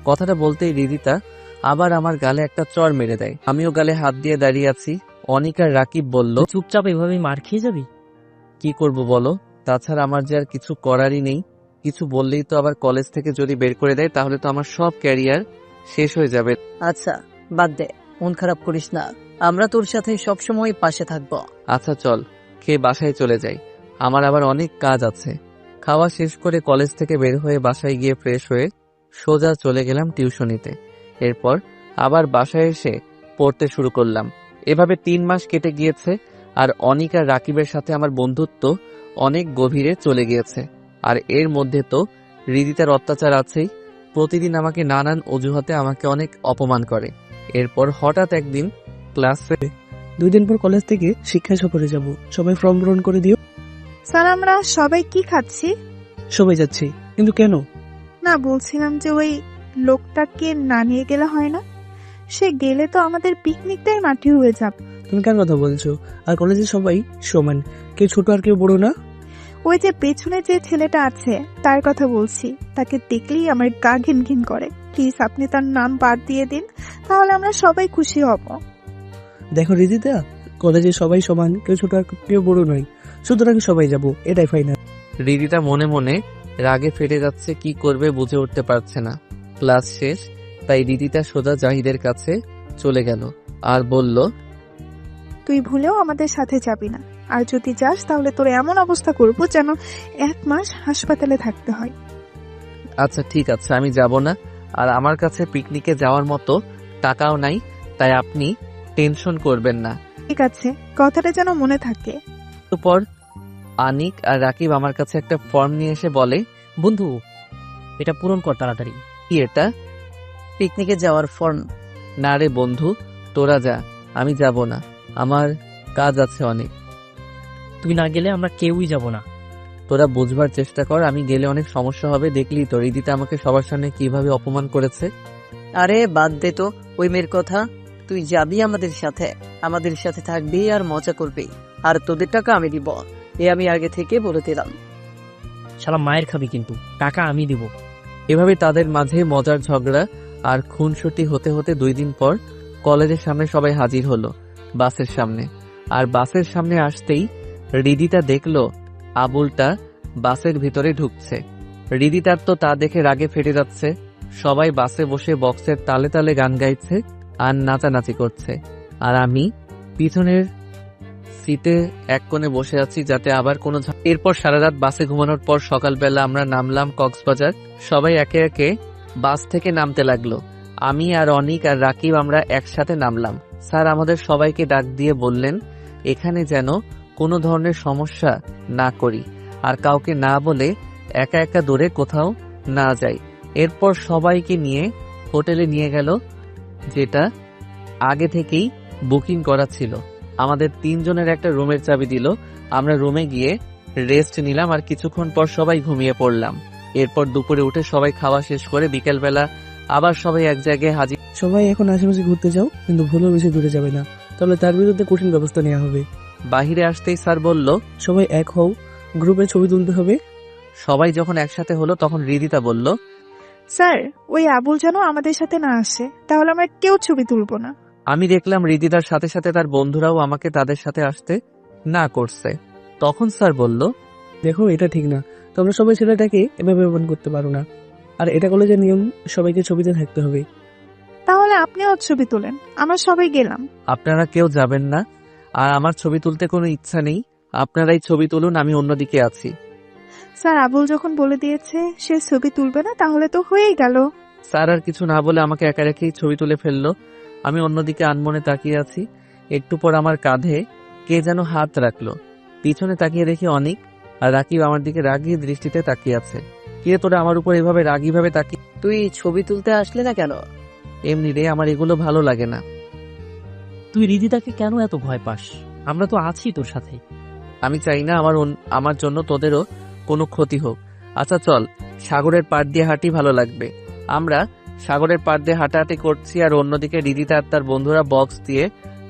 কথাটা বলতেই রিদিতা আবার আমার গালে একটা চড় মেরে দেয়। আমিও গালে হাত দিয়ে দাঁড়িয়ে আছি। অনিক আর রাকিব বলল, চুপচাপ এভাবে মার খেয়ে যাবি? কি করব বলো, তাছাড়া আমার যে আর কিছু করারই নেই। কিছু বললেই তো আবার কলেজ থেকে যদি বের করে দেয় তাহলে তো আমার সব ক্যারিয়ার শেষ হয়ে যাবে। আচ্ছা বাদ দে, মন খারাপ করিস না, আমরা তোর সাথে সবসময় পাশে থাকবো। আচ্ছা চল, খেয়ে বাসায় চলে যাই, আমার আবার অনেক কাজ আছে। খাওয়া শেষ করে কলেজ থেকে বের হয়ে বাসায় গিয়ে ফ্রেশ হয়ে সোজা চলে গেলাম টিউশনিতে। এরপর আবার বাসায় এসে পড়তে শুরু করলাম। এভাবে 3 মাস কেটে গিয়েছে আর অনিক আর রাকিবের সাথে আমার বন্ধুত্ব অনেক গভীরে চলে গিয়েছে। আর এর মধ্যে তো হৃদিতার অত্যাচার আছেই। প্রতিদিন আমাকে নানান অজুহাতে আমাকে অনেক অপমান করে। এরপর হঠাৎ একদিন ক্লাসে 2 দিন পর কলেজ থেকে শিক্ষা সফরে যাব, সবাই ফর্ম পূরণ করে দিও। স্যার আমরা সবাই কি খাচ্ছি? সবাই যাচ্ছি, কিন্তু কেন? না বলছিলাম যে ওই লোকটাকে না নিয়ে গেলে হয় না? সে গেলে তো আমাদের পিকনিকটাই মাটি হয়ে যাবে। তুমি কার কথা বলছো? আর কলেজে সবাই সমান, কেউ ছোট আর কেউ বড় না। ওই যে পেছনে যে ছেলেটা আছে তার কথা বলছি, তাকে দেখলেই আমার গা ঘিন ঘিন করে। প্লিজ আপনি তার নাম বাদ দিয়ে দিন, তাহলে আমরা সবাই খুশি হব। দেখো রিদিতা, কলেজে সবাই সমান, কেউ ছোট আর কেউ বড় নয়, সুতরাং সবাই যাব, এটাই ফাইনাল। হৃদিতা মনে মনে রাগে ফেটে যাচ্ছে, কি করবে বুঝে উঠতে পারছে না। ক্লাস শেষ, তাই হৃদিতা সোজা জাহিদের কাছে চলে গেল আর বলল, তুই ভুলেও আমাদের সাথে যাবি না, আর যদি যাস তাহলে তোর এমন অবস্থা করব যেন 1 মাস হাসপাতালে থাকতে হয়। আচ্ছা ঠিক আছে, আমি যাব না। আর আমার কাছে পিকনিকে যাওয়ার মতো টাকাও নাই, তাই আপনি টেনশন করবেন না। ঠিক আছে, কথাটা যেন মনে থাকে। পর আনিক আর রাকিব আমার কাছে একটা ফর্ম নিয়ে এসে বলে, বন্ধু, এটা পূরণ কর তাড়াতাড়ি। কি এটা? পিকনিকে যাওয়ার ফর্ম? না রে বন্ধু, তোরা যা, আমি যাব না, আমার কাজ আছে অনেক। তুই না গেলে আমরা কেউই যাব না। তোরা বুঝবার চেষ্টা কর, আমি গেলে অনেক সমস্যা হবে। দেখলি তো হৃদিতা আমাকে সবার সামনে কিভাবে অপমান করেছে। আরে বাদ দে তো ওই মেয়ের কথা। তুই যাবি আমাদের সাথে থাকবি আর মজা করবি, আর তোদের টাকা আমি দিব, এ আমি আগে থেকে বলে দিলাম। শালা মায়ের খাবি কিন্তু, টাকা আমি দিব। এভাবে তাদের মাঝে মজার ঝগড়া আর খুনসুটি হতে হতে 2 দিন পর কলেজের সামনে সবাই হাজির হলো বাসের সামনে। আর বাসের সামনে আসতেই হৃদিতা দেখলো আবুলটা বাসের ভিতরে ঢুকছে। হৃদিতার তো তা দেখে রাগে ফেটে যাচ্ছে। সবাই বাসে বসে বক্সের তালে তালে গান গাইছে আর নাচানাচি করছে, আর আমি পিছনের সিটে এক কোণে বসে আছি যাতে আবার কোনো। এরপর সারা রাত বাসে ঘুমানোর পর সকালবেলা আমরা নামলাম কক্সবাজার। সবাই একে একে বাস থেকে নামতে লাগলো। আমি আর অনিক আর রাকিব আমরা একসাথে নামলাম। স্যার আমাদের সবাইকে ডাক দিয়ে বললেন, এখানে যেন কোনো ধরনের সমস্যা না করি আর কাউকে না বলে একা একা দূরে কোথাও না যাই। এরপর সবাইকে নিয়ে হোটেলে নিয়ে গেল, যেটা আগে থেকেই বুকিং করা ছিল। আমাদের 3 জনের একটা রুমের চাবি দিল। আমরা রুমে গিয়ে রেস্ট নিলাম আর কিছুক্ষণ পর সবাই ঘুমিয়ে পড়লাম। এরপর দুপুরে উঠে সবাই খাওয়া শেষ করে বিকেলবেলা আবার সবাই এক জায়গায় হাজির। সবাই এখন আশেপাশে ঘুরতে যাও, কিন্তু ভুলেও বেশি দূরে যাবে না, তাহলে তার বিরুদ্ধে কঠিন ব্যবস্থা নেওয়া হবে। বাহিরে আসতেই স্যার বলল, সবাই এক হও, গ্রুপে ছবি তুলতে হবে। সবাই যখন একসাথে হলো তখন হৃদিতা বলল, স্যার ওই আবুল যেন আমাদের সাথে না আসে, তাহলে আমরা কেউ ছবি তুলবো না। আমি দেখলাম হৃদিতার সাথে সাথে তার বন্ধুরাও আমাকে তাদের সাথে আসতে না করছে। তখন স্যার বলল, দেখো এটা ঠিক না, তোমরা সবাই ছেলেটাকে এভাবে অপমান করতে পারো না, আর এটা কলেজের নিয়ম, সবাইকে ছবিতে থাকতে হবে। তাহলে আপনিও ছবি তোলেন, আমরা সবাই গেলাম। আপনারা কেউ যাবেন না, আর আমার ছবি তুলতে কোনো ইচ্ছা নেই। আপনারাই ছবি তুলুন, আমি অন্যদিকে আছি। স্যার আবুল যখন বলে দিয়েছে সে ছবি তুলবে না, তাহলে তো হয়েই গেল। স্যার আর কিছু না বলে আমাকে একা রেখেই ছবি তুলে ফেললো। আমি অন্যদিকে আনমনে তাকিয়ে আছি। একটু পর আমার কাঁধে কে যেন হাত রাখলো। পিছনে তাকিয়ে দেখি অনিক আর রাকিব আমার দিকে রাগী দৃষ্টিতে তাকিয়ে আছে। কে তোরা আমার উপর এভাবে রাগী ভাবে তাকিয়ে? তুই ছবি তুলতে আসলে না কেন? এমনি রে, আমার এগুলো ভালো লাগে না। তুই হৃদিতাকে কেন এত ভয় পাস? আমরা তো আছি তোর সাথে। আমি চাই না আমার জন্য তোদেরও কোনো ক্ষতি হোক। আচ্ছা চল, সাগরের পাড় দিয়ে হাঁটি, ভালো লাগবে। আমরা সাগরের পাড় দিয়ে হাঁটাহাঁটি করছি আর অন্যদিকে হৃদিতা আর তার বন্ধুরা বক্স দিয়ে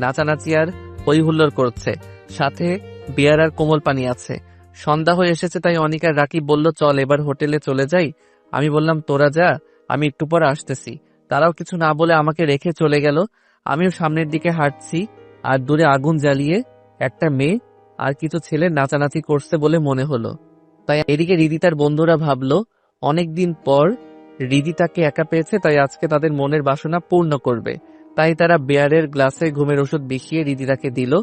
নাচানাচি আর হই হুল্লোড় করছে, সাথে বিয়ার আর কোমল পানি আছে। সন্ধ্যা হয়ে এসেছে, তাই অনিক আর রাকিব বলল, চল এবার হোটেলে চলে যাই। আমি বললাম, তোরা যা, আমি একটু পর আসতেছি। তারাও কিছু না বলে আমাকে রেখে চলে গেল। আমিও সামনের দিকে হাঁটছি, আর দূরে আগুন জ্বালিয়ে একটা মেয়ে আর কিছু ছেলে নাচানাচি করছে বলে মনে হলো। তাই এদিকে রিদিতার বন্ধুরা ভাবলো অনেকদিন পর রিদিতাকে একা পেয়েছে, তাই আজকে তাদের মনের বাসনা পূর্ণ করবে। তাই তারা বেয়ারের গ্লাসে ঘুমের ওষুধ মিশিয়ে রিদিতাকে দিল,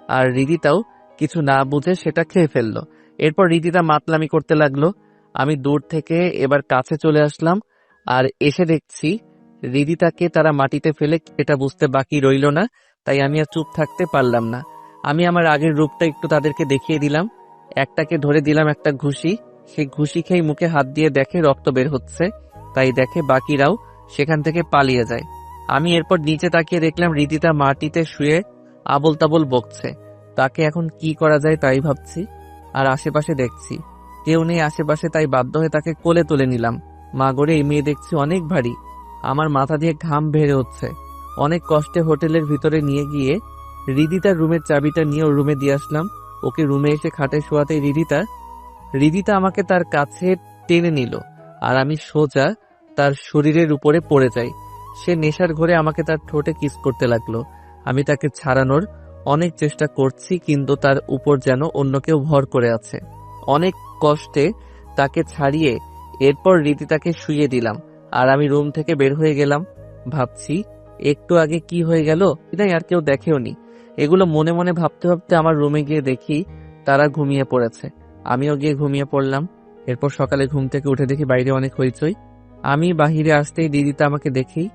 আর রিদিতাও কিছু না বুঝে সেটা খেয়ে ফেললো। এরপর রিদিতা মাতলামি করতে লাগলো। আমি দূর থেকে এবার কাছে চলে আসলাম, আর এসে দেখছি রিদিতাকে তারা মাটিতে ফেলে এটা বুঝতে বাকি রইল না। তাই আমি আর চুপ থাকতে পারলাম না। আমি আমার আগের রূপটা একটু তাদেরকে দেখিয়ে দিলাম। একটাকে ধরে দিলাম একটা ঘুষি। সেই ঘুষি খেয়ে মুখে হাত দিয়ে দেখে রক্ত বের হচ্ছে, তাই দেখে বাকিরাও সেখান থেকে পালিয়ে যায়। আমি এরপর নিচে তাকিয়ে দেখলাম রিদিতা মাটিতে শুয়ে আবল তাবল বকছে। তাকে এখন কি করা যায় তাই ভাবছি, আর আশেপাশে দেখছি কেউ নেই আশেপাশে, তাই বাধ্য হয়ে তাকে কোলে তুলে নিলাম। মা গড়ে এই মেয়ে দেখছি অনেক ভারী। আমার মাথা দিয়ে ঘাম বের হচ্ছে। অনেক কষ্টে হোটেলের ভিতরে নিয়ে গিয়ে রিদিতার রুমের চাবিটা নিয়ে ওর রুমে দিয়ে আসলাম। ওকে রুমে এসে খাটে শোয়াতে রিদিতা আমাকে তার কাছে টেনে নিল, আর আমি সোজা তার শরীরের উপরে পড়ে যাই। সে নেশার ঘরে আমাকে তার ঠোঁটে কিস করতে লাগলো। আমি তাকে ছাড়ানোর অনেক চেষ্টা করছি, কিন্তু তার উপর যেন অন্য কেউ ভর করে আছে। অনেক কষ্টে তাকে ছাড়িয়ে এরপর রিদিতাকে শুইয়ে দিলাম, আর আমি রুম থেকে বের হয়ে গেলাম। ভাবছি একটু আগে কি হয়ে গেল, এটাই আর কেউ দেখেও নি। এগুলো মনে মনে ভাবতে ভাবতে আমার রুমে গিয়ে দেখি তারা ঘুমিয়ে পড়েছে। আমিও গিয়ে ঘুমিয়ে পড়লাম। এরপর সকালে ঘুম থেকে উঠে দেখি বাইরে অনেক হইচই। আমি বাহিরে আসতেই রিদিতা আমাকে দেখেই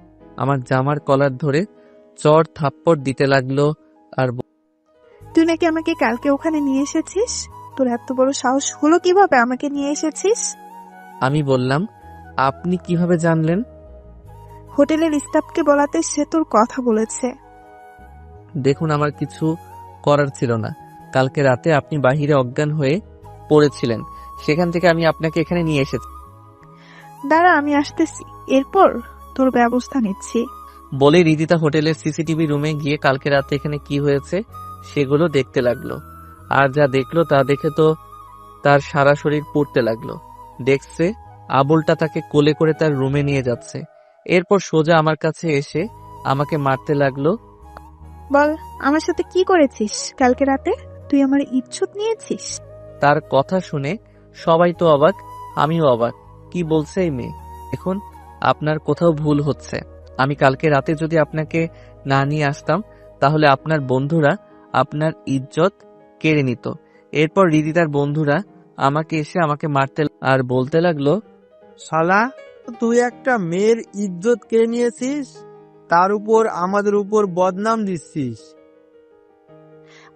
আমার জামার কলার ধরে চড় থাপ্পড় দিতে লাগলো, আর তুই নাকি আমাকে কালকে ওখানে নিয়ে এসেছিস? তোর এত বড় সাহস হলো কিভাবে আমাকে নিয়ে এসেছিস? আমি বললাম, আপনি কিভাবে জানলেন? হোটেলের স্টাফকে বলাতে সে তোর কথা বলেছে। দেখুন, আমার কিছু করার ছিল না। কালকে রাতে আপনি বাহিরে অজ্ঞান হয়ে পড়েছিলেন, সেখান থেকে আমি আপনাকে এখানে নিয়ে এসেছি। দাঁড়া, আমি আসতেছি, এরপর তোর ব্যবস্থা নিচ্ছি। বলে রিদিতা হোটেলের সিসিটিভি রুমে গিয়ে কালকে রাতে এখানে কি হয়েছে সেগুলো দেখতে লাগলো। আর যা দেখলো তা দেখে তো তার সারা শরীর পুড়তে লাগলো। দেখছে আবুলটা তাকে কোলে করে তার রুমে নিয়ে যাচ্ছে। এরপর সোজা আমার কাছে এসে আমাকে মারতে লাগলো। বল, আমার সাথে কি করেছিস কালকে রাতে? তুই আমার ইজ্জত নিয়েছিস? তার কথা শুনে সবাই তো অবাক, আমিও অবাক। কি বলছে এই মেয়ে? এখন আপনার কোথাও ভুল হচ্ছে। আমি কালকে রাতে যদি আপনাকে না নিয়ে আসতাম, তাহলে আপনার বন্ধুরা আপনার ইজ্জত কেড়ে নিত। এরপর রিদিতার বন্ধুরা আমাকে এসে আমাকে মারতে আর বলতে লাগলো, শালা, তুই একটা মেয়ের ইজ্জত কেড়ে নিয়েছিস, তার উপর আমাদের উপর বদনাম দিচ্ছিস।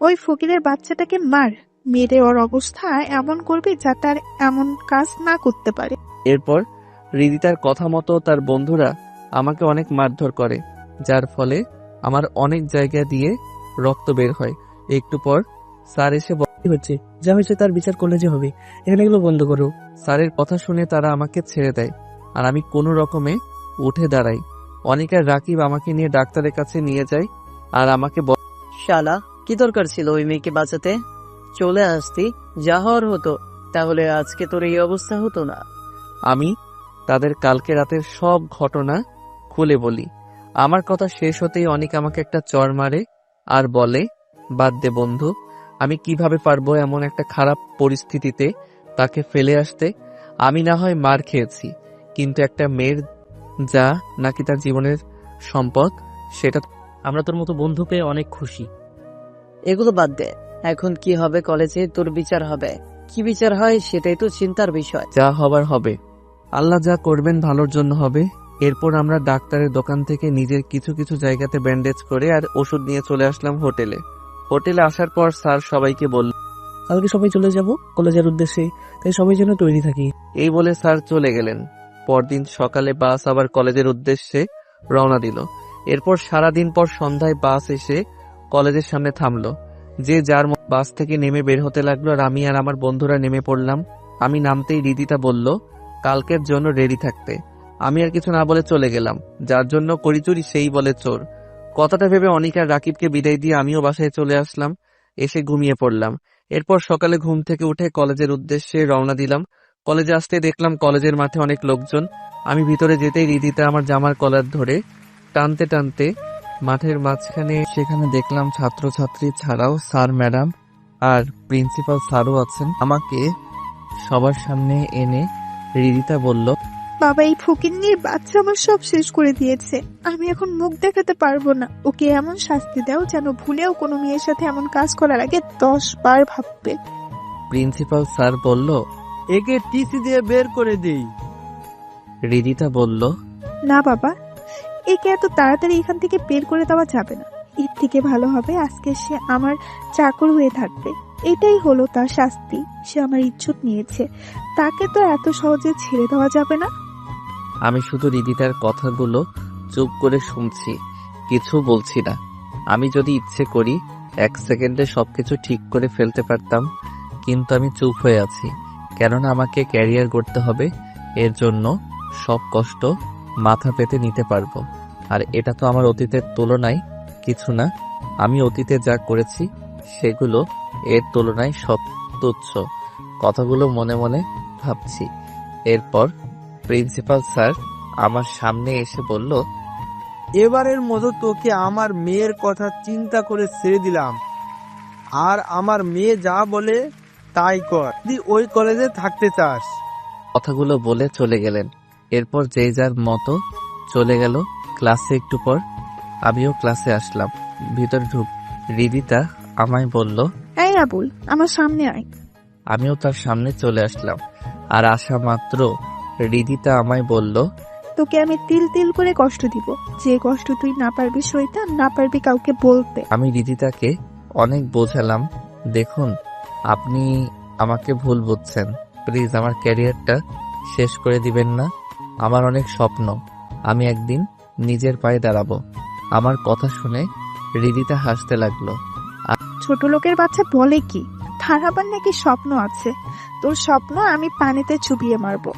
ওই ফকিরের বাচ্চাটাকে মার, মেরে ওর অবস্থা এমন করবি যাতে আর এমন কাজ না করতে পারে। এরপর রিদিতার কথা মতো তার বন্ধুরা আমাকে অনেক মারধর করে, যার ফলে আমার অনেক জায়গা দিয়ে রক্ত বের হয়। একটু পর স্যার এসে কি হচ্ছে? যা হয়েছে তার বিচার করলে যে হবে, এখানে এগুলো বন্ধ করো। স্যারের কথা শুনে তারা আমাকে ছেড়ে দেয়, আর আমি কোনো রকমে উঠে দাঁড়াই। অনিকা রাকিব আমাকে নিয়ে ডাক্তারের কাছে নিয়ে যায়, আর আমাকে শালা, কি দরকার ছিল ওই মেয়েকে বাঁচাতে? চলে আসতি, যা হওয়ার হতো। তাহলে আজকে তোর এই অবস্থা হতো না। আমি তাদের কালকে রাতের সব ঘটনা খুলে বলি। আমার কথা শেষ হতেই অনিক আমাকে একটা চড় মারে আর বলে, বাদ দে বন্ধু, আমি কিভাবে পারবো এমন একটা খারাপ পরিস্থিতিতে তাকে ফেলে আসতে। আমি না হয় মার খেয়েছি, কিন্তু একটা মেয়ের যা নাকি তার জীবনের সম্পদ, সেটা আমরা তোর মতো বন্ধু পেয়ে অনেক খুশি। এগুলো বাদ দে, এখন কি হবে? কলেজে তোর বিচার হবে। কি বিচার হয় সেটাই তো চিন্তার বিষয়। যা হবার হবে। আল্লাহ যা করবেন ভালোর জন্য হবে। এরপর আমরা ডাক্তারের দোকান থেকে নিজের কিছু কিছু জায়গাতে ব্যান্ডেজ করে আর ওষুধ নিয়ে চলে আসলাম হোটেলে। হোটেলে আসার পর স্যার সবাইকে বলল, কালকে সবাই চলে যাব কলেজের উদ্দেশ্যে, তাই সবাই যেন তৈরি থাকি। এই বলে স্যার চলে গেলেন। পরদিন সকালে বাস আবার কলেজের উদ্দেশ্যে রওনা দিল। এরপর সারাদিন পর সন্ধ্যায় বাস এসে কলেজের সামনে থামলো। যে যার বাস থেকে নেমে বের হতে লাগলো, আর আমি আর আমার বন্ধুরা নেমে পড়লাম। আমি নামতেই রিদিতা বলল, কালকের জন্য রেডি থাকতে। আমি আর কিছু না বলে চলে গেলাম। যার জন্য করি চুরি সেই বলে চোর। কথাটা ভেবে অনিকা রাকিবকে বিদায় দিয়ে আমিও বাসায় চলে আসলাম। এসে ঘুমিয়ে পড়লাম। এরপর সকালে ঘুম থেকে উঠে কলেজের উদ্দেশ্যে রওনা দিলাম। কলেজে আসতে দেখলাম কলেজের মাঠে অনেক লোকজন। আমি ভিতরে যেতেই রিদিতা আমার জামার কলার ধরে টানতে টানতে মাঠের মাঝখানে, সেখানে দেখলাম ছাত্রছাত্রী ছাড়াও স্যার ম্যাডাম আর প্রিন্সিপাল স্যারও আছেন। আমাকে সবার সামনে এনে রিদিতা বলল, বাবা, এই ফকিন্নির বাচ্চা আমার সব শেষ করে দিয়েছে। আমি এখন মুখ দেখাতে পারবো না। ওকে এমন শাস্তি দাও যেন ভুলেও কোনো মেয়ের সাথে এমন কাজ করার আগে 10 বার ভাববে। প্রিন্সিপাল স্যার বলল। একে টিসি দিয়ে বের করে দেই। রিদিতা বলল, না বাবা, একে এত তাড়াতাড়ি এখান থেকে বের করে দেওয়া যাবে না। এর থেকে ভালো হবে আজকে সে আমার চাকর হয়ে থাকবে। এটাই হলো তার শাস্তি। সে আমার ইজ্জত নিয়েছে, তাকে তো এত সহজে ছেড়ে দেওয়া যাবে না। আমি শুধু রিদিতার কথাগুলো চুপ করে শুনছি, কিছু বলছি না। আমি যদি ইচ্ছে করি 1 সেকেন্ডে সবকিছু ঠিক করে ফেলতে পারতাম, কিন্তু আমি চুপ হয়ে আছি, কেননা আমাকে ক্যারিয়ার করতে হবে। এর জন্য সব কষ্ট মাথা পেতে নিতে পারবো। আর এটা তো আমার অতীতের তুলনায় কিছু না। আমি অতীতে যা করেছি সেগুলো এর তুলনায় সব তুচ্ছ। কথাগুলো মনে মনে ভাবছি। এরপর প্রিন্সিপাল স্যার আমার সামনে এসে বলল, এবারের মতো তোকে আমার মেয়ের কথা চিন্তা করে ছেড়ে দিলাম। আর আমার মেয়ে যা বলে তাই কর, যদি ওই কলেজে থাকতে চাস। কথাগুলো বলে চলে গেলেন। এরপর যে যার মতো চলে গেল। ক্লাসে একটু পর আমিও ক্লাসে আসলাম। ভিতর রিদিতা আমায় বলল, এই আবুল, আমার সামনে আয়। আমিও তার সামনে চলে আসলাম। আর আসা মাত্র রিদিতা আমায় বলল, তোকে আমি তিল তিল করে কষ্ট দিব, যে কষ্ট তুই না পারবি সইতে, না পারবি কাউকে বলতে। আমি রিদিতাকে অনেক বোঝালাম, দেখুন আপনি আমাকে ভুল বুঝছেন, প্লিজ আমার ক্যারিয়ারটা শেষ করে দিবেন না। আমার অনেক স্বপ্ন, আমি একদিন নিজের পায়ে দাঁড়াবো। আমার কথা শুনে রিদিতা হাসতে লাগলো। ছোট লোকের বাচ্চা বলে কি, তার আবার নাকি স্বপ্ন আছে। তোর স্বপ্ন আমি পানিতে চুবিয়ে মারবো।